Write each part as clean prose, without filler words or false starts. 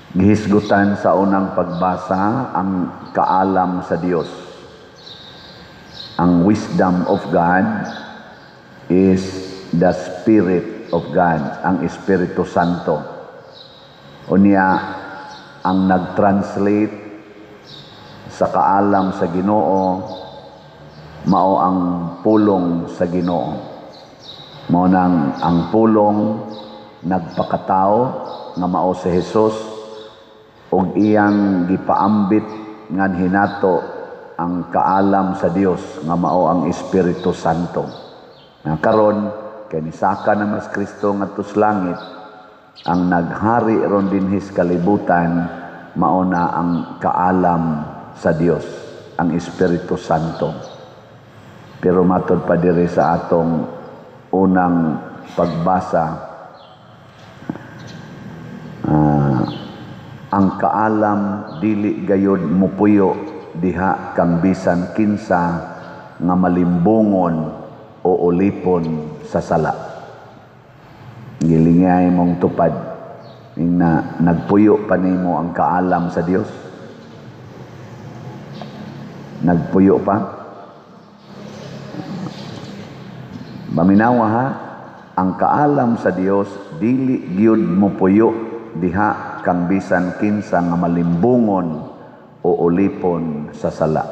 Gihisgutan sa unang pagbasa ang kaalam sa Diyos. Ang wisdom of God is the Spirit of God, ang Espiritu Santo. Unya, ang nag-translate sa kaalam sa Ginoo, mao ang pulong sa Ginoo. Mao nang ang pulong nagpakatao nga mao si Hesus ug iyang gipaambit ngan hinato ang kaalam sa Dios nga mao ang Espiritu Santo. Karon kay nisaka na mas Kristo ngadto sa langit, ang naghari ron dinhi sa kalibutan mao na ang kaalam sa Dios, ang Espiritu Santo. Pero matod pa diri sa atong unang pagbasa, ang kaalam dili gayud mupuyo diha kang bisan kinsa nga malimbungon o ulipon sa sala. Gilingay mong tupad na nagpuyo pa nimo ang kaalam sa Dios. Nagpuyo pa. Maminawa ha, ang kaalam sa Dios dili gyud mupuyo diha kang bisan kinsa nga malimbungon o ulipon sa sala.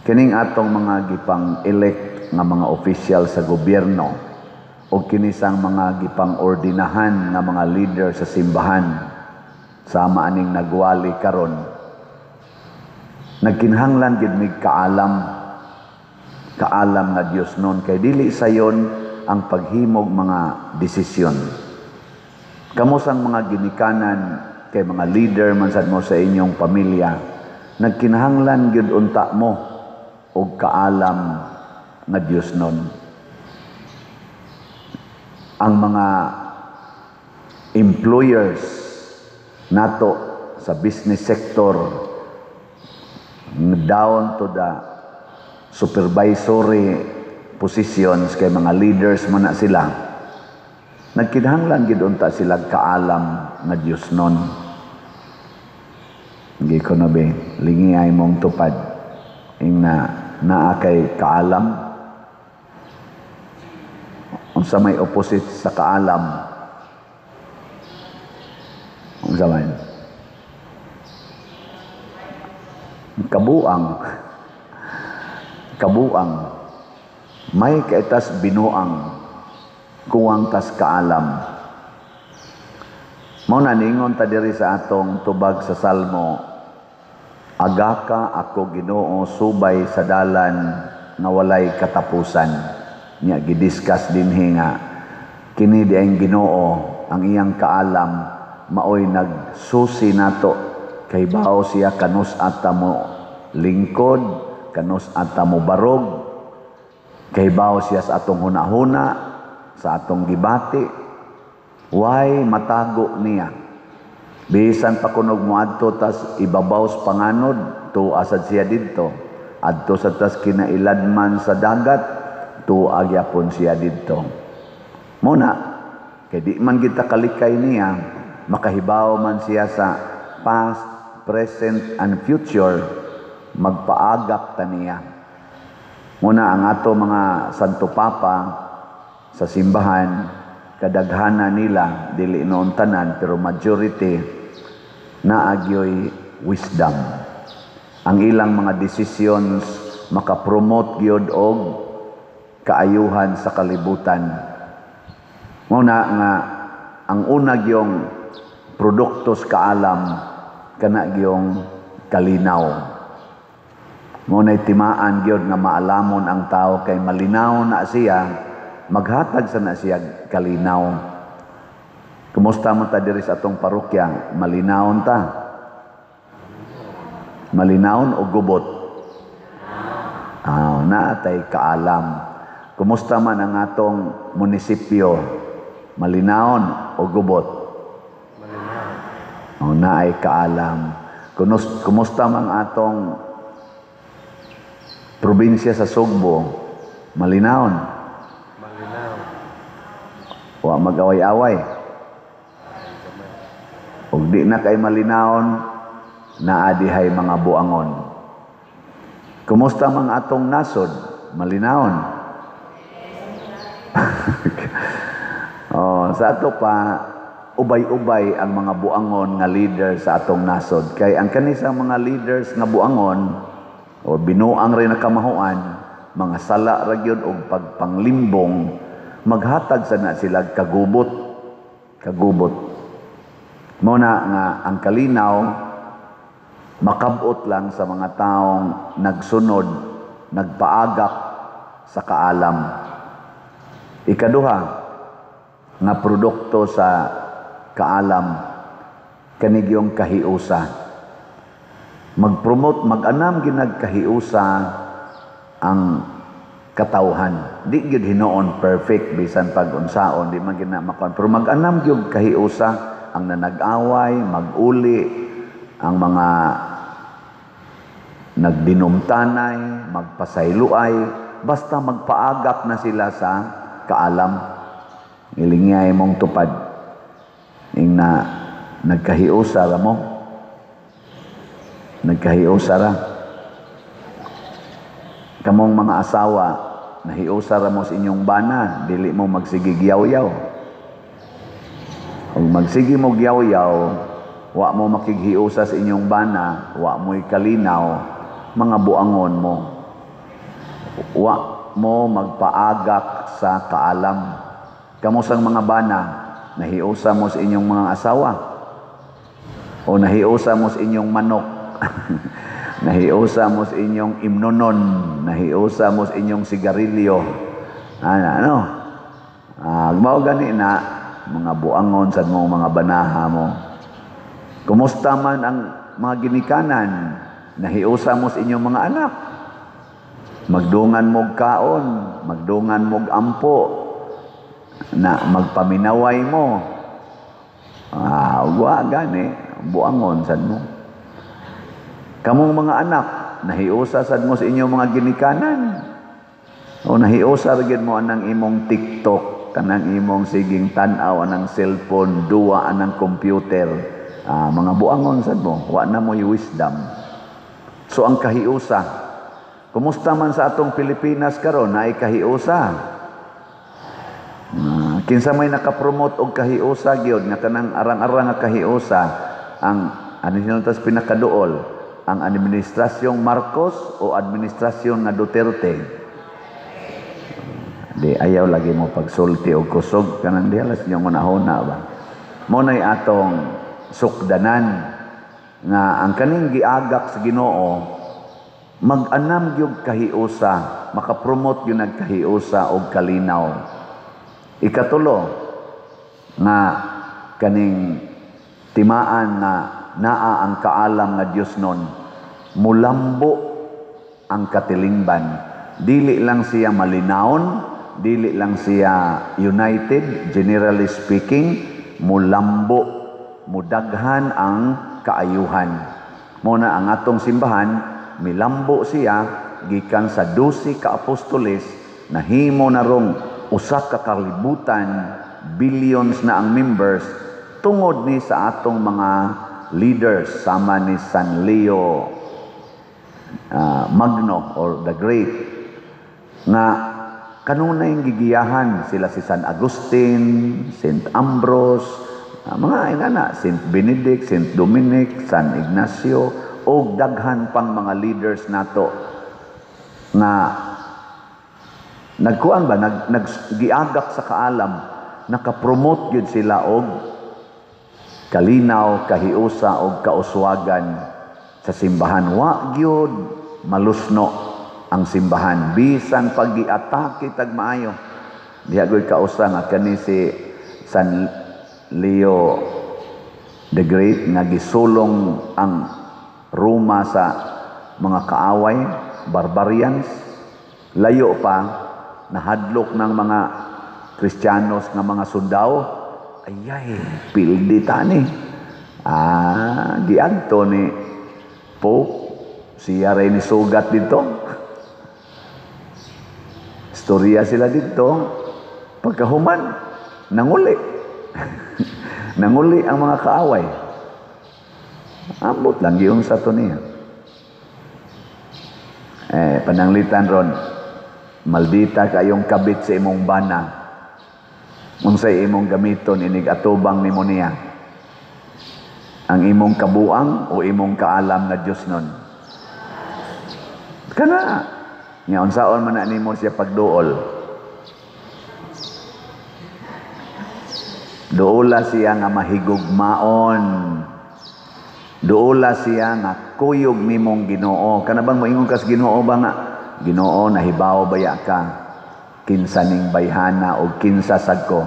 Kining atong mga gipang-elect nga mga opisyal sa gobyerno o kinisang mga gipang-ordinahan nga mga leader sa simbahan sama aning nagwali karon, nagkinahanglan gid mig kaalam nga Dios noon, kay dili sayon ang paghimog mga desisyon. Kamo sang mga ginikanan kay mga leader man sad mo sa inyong pamilya, nagkinahanglan gyud unta mo og kaalam nga Dios noon. Ang mga employers nato sa business sector down to the supervisory positions, kay mga leaders man na sila, nagkinahanglan gid unta sila kaalam nga Dios noon. Hindi ko na be, lingi ay mong tupad ing naa kay kaalam. Unsa may opposite sa kaalam? Unsa man? Kabuang. May kaitas binuang kuwang tas kaalam. Mao na ningon ta diri sa atong tubag sa Salmo, agaka ako Ginoo subay sa dalan nga walay katapusan. Nya gidiscuss dinhi nga kini di ang Ginoo ang iyang kaalam maoy nagsusi nato kay bao siya kanus ata mo lingkod, kanus ata mo barog, kay bao siya sa atong hunahuna, sa atong gibati. Why matago niya? Bisan pa kunog mo adto tas ibabaw sa panganod, to asad siya didto. Adto sa tas kinailadman sa dagat, to agyapon siya didto. Muna, kay di man kita kalikay niya, makahibaw man siya sa past, present, and future, magpaagak ta niya. Muna ang ato mga Santo Papa sa simbahan, kadaghana nila, dili noon tanan, pero majority, naagyoy wisdom. Ang ilang mga decisions, makapromote gyud og kaayuhan sa kalibutan. Muna nga, ang unag yung produktos kaalam, kana yung kalinaw. Muna timaan gyud nga maalamon ang tao kay malinaw na siya, maghatag sa na siya kalinaw. Kumusta mo ta diri sa atong parokya? Malinawon ta? Malinawon o gubot? Naatay kaalam. Kumusta man ang atong munisipyo? Malinawon o gubot? Malinaw. Naay kaalam. Kumusta man atong probinsya sa Sugbo? Malinawon? Malinaw. Wa mag-away-away. ug di na kay malinawon naa dihay mga buangon. Kumusta mga atong nasod? Malinawon. Sa ato pa ubay-ubay ang mga buangon nga leader sa atong nasod. Kay ang kanisang mga leaders nga buangon o binuang rin na kamahuan, mga sala ra gyud og pagpanglimbong, maghatag sana sila kagubot. Mao na nga ang kalinaw makabot lang sa mga taong nagsunod, nagpaagak sa kaalam. Ikaduha nga produkto sa kaalam kanig yung kahiusa. Mag-promote, mag-anam ginagkahiusa ang katawhan. Di gyud hinoon perfect bisan pag-unsaon, di man ginamakon. Pero mag-anam gyud kahiusa ang nanag-away, mag-uli, ang mga nagdinumtanay, magpasayloay, basta magpaagak na sila sa kaalam. Ilingay mong tupad. Ing na nagkahiusa ra mo. Nagkahiusa ra. Kamong mga asawa, nahiusa ra mo sa inyong bana, dili mo magsigigyaw-yaw. Kung magsigi mo gyaw-yaw, wa mo makighiusa sa inyong bana, wa mo'y kalinaw, mga buangon mo. Wa mo magpaagak sa kaalam. Kamusang mga bana, nahiusa mo sa inyong mga asawa? O nahiusa mo sa inyong manok? Nahiusa mo sa inyong imnonon? Nahiusa mo sa inyong sigarilyo? Mao gani na, mga buangon sa mga banaha mo. Kumusta man ang mga ginikanan? Nahiusa mo sa inyong mga anak? Magdungan mog kaon, magdungan mog ampo, na magpaminaway mo. Wa gani, buangon sad mo. Kamong mga anak, nahiusa sad mo sa inyong mga ginikanan? O nahiusa ra gyud mo anang imong TikTok, kanang imong siging tan-aw anang cellphone, duwa anang computer. Mga buangon sad mo, wa na mo'y wisdom. So ang kahiusa, kumusta man sa atong Pilipinas karon naay kahiusa? Kinsa may nakapromote og kahiusa gyud nga kanang arang-arang nga kahiusa ang nila tas pinakaduol, ang administrasyong Marcos o administrasyon nga Duterte. Di ayaw lagi mo pagsulti og kusog kanang dihalas niyo una-una ba. Mo nay atong sukdanan nga ang kaning giagak sa Ginoo mag-anam gyud kahiusa, makapromote gyud nagkahiusa og kalinaw. Ikatulo, nga kaning timaan na naa ang kaalam nga Dios nun, mulambo ang katilingban. Dili lang siya malinawon, dili lang siya united, generally speaking, mulambo, mudaghan ang kaayuhan. Muna ang atong simbahan, milambo siya, gikan sa 12 ka apostoles, nahimo na rong usa ka kalibutan, billions na ang members, tungod ni sa atong mga leaders, sama ni San Leo Magno or the Great, nga kanunay gigiyahan sila si San Agustin, Saint Ambrose, mga ingana, Saint Benedict, Saint Dominic, San Ignacio, o daghan pang mga leaders nato nga nagkuan ba, naggiagak sa kaalam, nakapromote yun sila og kalinaw, kahiusa og kauswagan sa simbahan. Wa gyud malusno ang simbahan bisan pag-giatake tag maayo. Diha gyud kausa nga kani si San Leo the Great nga gisulong ang Roma sa mga kaaway, barbarians. Layo pa, nahadlok ng mga Kristiyanos nga mga sundao, ayay, pildi tani. Giadto ni Pope, siya rin sugat dito. Storya sila dito, pagkahuman, nanguli. Nanguli ang mga kaaway. Ambot lang yung sa to niya. Pananglitan ron, maldita kayong kabit sa imong bana. Unsay imong gamiton inig atubang nimo niya. Ang imong kabuang o imong kaalam na Dios nun. Kana. Nga unsaon man na nimo siya pagduol. Duola siya nga mahigugmaon. Duola siya nga kuyog nimong Ginoo. Kana bang moingon kas Ginoo ba nga? Ginoo, nahibaw baya ka kinsa ning bayhana o kinsa sagko.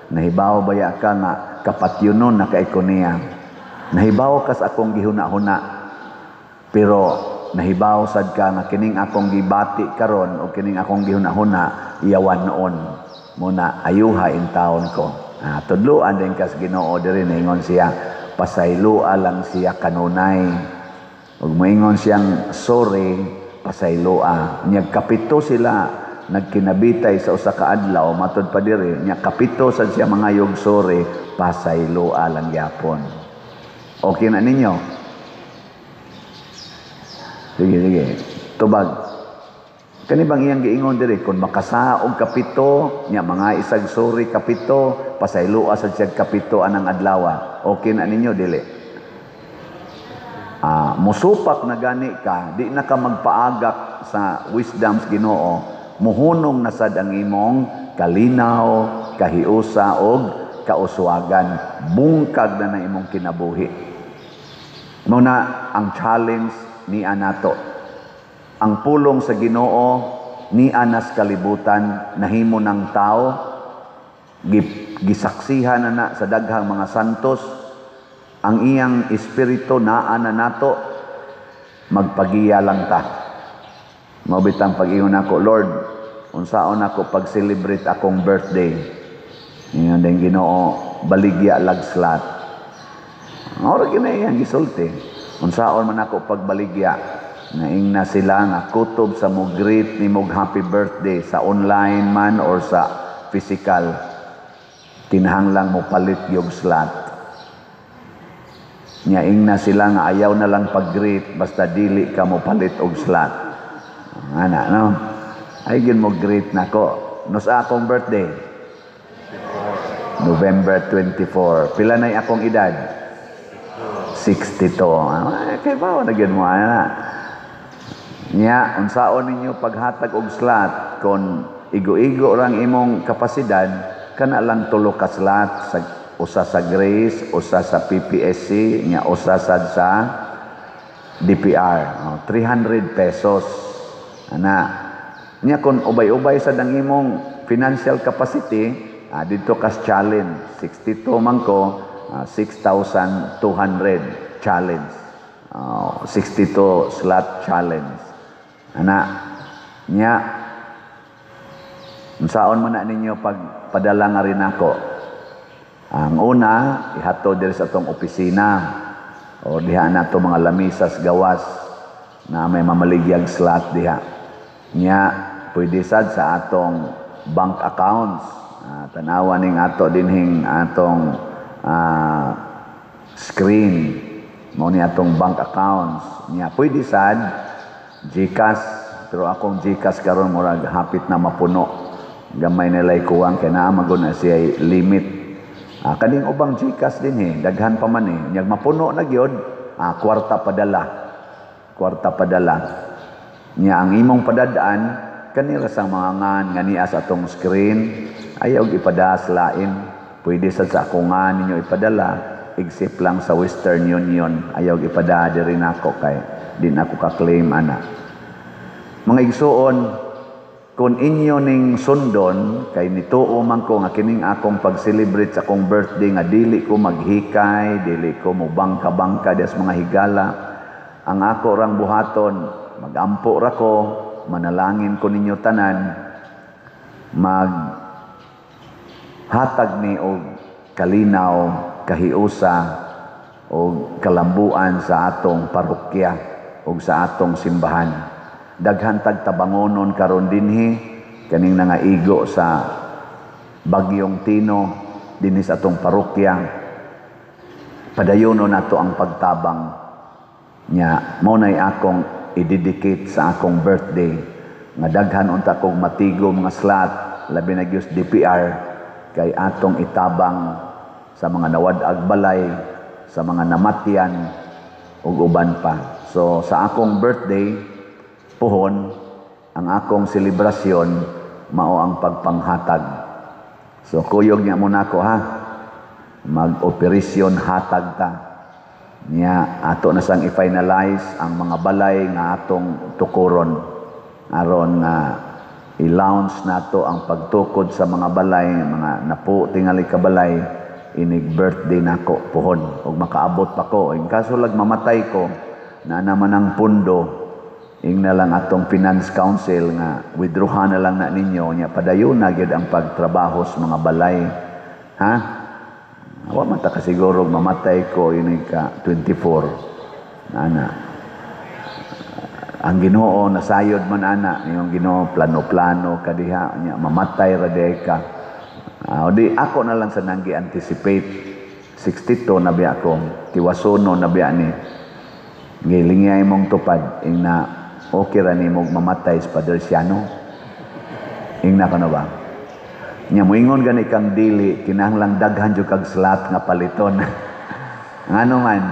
Nahibaw baya ka nga kapatyunon na kay ko niya. Nahibaw kas akong gihuna-huna. Pero nahibaw sad ka nga kining akong gibati karon o kining akong gihuna-huna iyawan noon. Muna ayuha in taon ko. Tudloan din kas Ginoo diri ningon siya pasaylua lang siya kanunay. Ug moingon siyang sorry, pasaylua. Nya kapito sila nagkinabitay sa usa ka adlaw matud pa diri. Nya kapito sad siya mga yog sorry, pasaylua lang gyapon. Okay na ninyo? Sige. Tubag. Kani bang iyang giingon diri kung makasaog kapito, nya mga isag sorry kapito, pasaylua sad siya kapito anang adlaw. Okay na ninyo dili? Musupak na gani ka, di na ka magpaagak sa wisdom's Ginoo, muhunong na sad ang imong kalinaw, kahiusa og kauswagan, bungkag na imong kinabuhi. Muna ang challenge ni anato. Ang pulong sa Ginoo ni anas kalibutan nahimo ng tao, gisaksihan na sa daghang mga santos. Ang iyang espiritu naa na nato, magpagiya lang ta. Mabitang pag-ingon ako, Lord, unsaon ako pag-celebrate akong birthday. Ngayon din Ginoo, baligya lagslat. Ora ginayang gisulti. Unsaon man ako pagbaligya. Naing na sila nga kutob sa mo greet ni mog happy birthday sa online man or sa physical. Tinahanglang mo palit yung slot. Nyaing na sila nga ayaw na lang pag-greet basta dili ka mo palit og slot. Ana, no? Ay gin mo greet nako. No sa akong birthday? November 24. Pila na akong edad? 62. Kay bawa na gid mo ana. Nya, unsaon ninyo paghatag og slot kon igo-igo rang imong kapasidad kana lang tulo ka slot sa usa sa Grace, usa sa PPSC, nya usa sad sa DPR. 300 pesos. Ana. Nya kon ubay-ubay sad ang imong financial capacity, dito kas challenge. 62 man ko, 6,200 challenge. 62 slot challenge. Ana. Nya unsaon man na ninyo pagpadala nga rin ako? Ang una, ihatod diri sa atong opisina o diha na to mga lamisas gawas na may mamaligyag slot diha. Nya, pwede sad sa atong bank accounts. Tanawa ning ato dinhing atong screen. Mao ni atong bank accounts. Nya, pwede sad GCash, pero akong GCash karon murag hapit na mapuno. Gamay nilay kuwang kay naa magud na siya limit. Kaning ubang GCash din daghan pa man nyag mapuno na gyud, kwarta padala. Nya ang imong padadaan kanira sa mga ngan nga niya sa atong screen, ayaw ipadas lain. Pwede sa akong ngan ninyo ipadala, except lang sa Western Union, ayaw ipada diri nako kay di na ako ka-claim ana. Mga igsuon, kung inyo ning sundon, kay nituo man ko nga kining akong pag-celebrate sa akong birthday nga dili ko maghikay, dili ko mo bangka-bangka des mga higala. Ang ako rang buhaton, magampo ra ko, manalangin ko ninyo tanan, hatag ni og kalinaw, kahiusa, o kalambuan sa atong parokya o sa atong simbahan. Daghan tag tabangonon karon dinhi kaning nangaigo sa Bagyong Tino dinhi sa atong parokya. Padayonon nato ang pagtabang Nya mao nay akong i-dedicate sa akong birthday nga daghan unta kog matigo mga slot labi na gyud DPR kay atong itabang sa mga nawad-ag balay, sa mga namatyan ug uban pa. So sa akong birthday puhon ang akong selebrasyon mao ang pagpanghatag. So kuyog niya muna ko ha. Mag-operasyon hatag ta. Nya ato na sang i-finalize ang mga balay nga atong tukuron aron na i-launch nato ang pagtukod sa mga balay, mga napo tingali ka balay inig birthday nako puhon ug makaabot pa ko. In kaso lag mamatay ko na naman ang pundo ing na lang atong finance council nga withdrawhan na lang na ninyo nya padayon na gyud ang pagtrabaho sa mga balay. Ha? Wa man ta kasiguro mamatay ko inig ka 24. Ana. Ang Ginoo nasayod man ana niyong Ginoo plano-plano kadiha nya mamatay ra ka. Di ako na lang sa nang gi-anticipate 62 na biya ko tiwasono na biya ni ngilingay mong tupad ing na okay ra ni mong mamatay sa Padersiano ing na kano ba nya moingon gani kang dili kinahanglang daghan jud kag slot nga paliton ngano man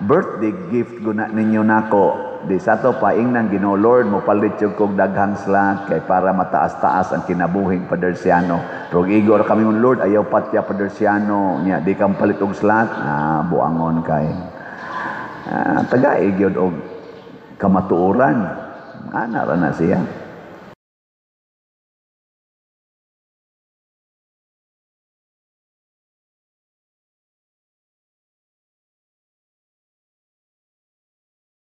birthday gift guna ninyo nako di sa to pa ing nang Ginoo Lord mo palit jud kog daghang slot kay para mataas-taas ang kinabuhing Padersiano pero igor kami mon Lord ayaw patya Padersiano nya di kam palit og slot buangon kay taga gyud og kamatuoran ana ra na siya